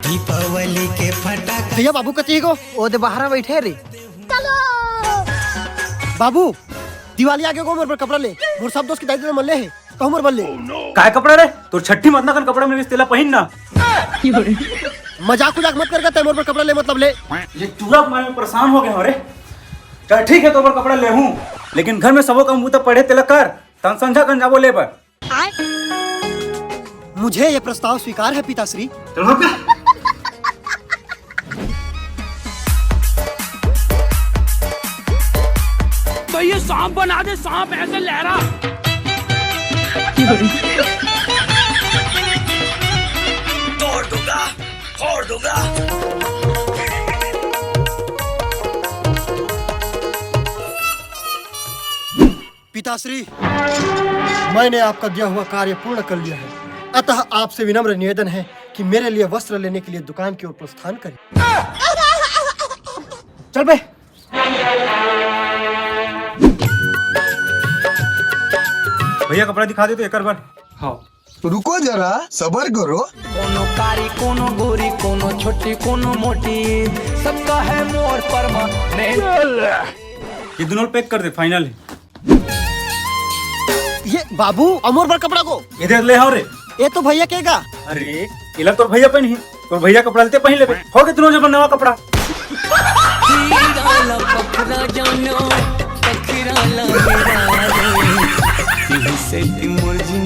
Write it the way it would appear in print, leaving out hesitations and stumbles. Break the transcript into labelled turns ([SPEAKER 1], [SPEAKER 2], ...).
[SPEAKER 1] दीपावली के फटाका।
[SPEAKER 2] भैया बाबू कती को ओ दे बाहर बैठे रे। चलो बाबू दिवाली आगे को मोर पर कपड़ा ले, मोर सब दोस्त की दाई मल्ले है तो मोर बल्ले
[SPEAKER 3] काय कपड़ा रे तोर छठी मत ना कन कपड़ा में तेला पहिन ना।
[SPEAKER 2] मजाक उजाक मत कर के मोर पर कपड़ा ले मतलब ले।
[SPEAKER 3] ये चूड़ा मैं परेशान हो गया हो रे। चल ठीक है तो पर कपड़ा ले हूं, लेकिन घर में सबो का मुंह तो पढ़े तेला कर तन संझा कन जाबो ले पर।
[SPEAKER 2] मुझे ये प्रस्ताव स्वीकार है पिताश्री।
[SPEAKER 3] चलो क्या
[SPEAKER 4] तो ये सांप बना दे, सांप ऐसे लहरा। तोड़ दूंगा, फोड़ दूंगा।
[SPEAKER 2] पिताश्री मैंने आपका दिया हुआ कार्य पूर्ण कर लिया है, अतः आपसे विनम्र निवेदन है कि मेरे लिए वस्त्र लेने के लिए दुकान की ओर प्रस्थान करें।
[SPEAKER 3] चल बे। भैया कपड़ा दिखा दे तो एक बार। हाँ
[SPEAKER 5] रुको जरा सबर करो।
[SPEAKER 4] कोनो कारी कोनो गोरी कोनो छोटी कोनो मोटी, सबका है मोर परमा।
[SPEAKER 3] ये दोनों पैक कर दे फाइनल है।
[SPEAKER 2] ये बाबू अमोर पर कपड़ा को
[SPEAKER 3] इधर ले आओ रे।
[SPEAKER 2] ये तो भैया केगा।
[SPEAKER 3] अरे इला तो भैया पहन ही तो भैया कपड़ा लेते पहन ले हो गए दोनों जब नवा कपड़ा।
[SPEAKER 4] से मुर्जी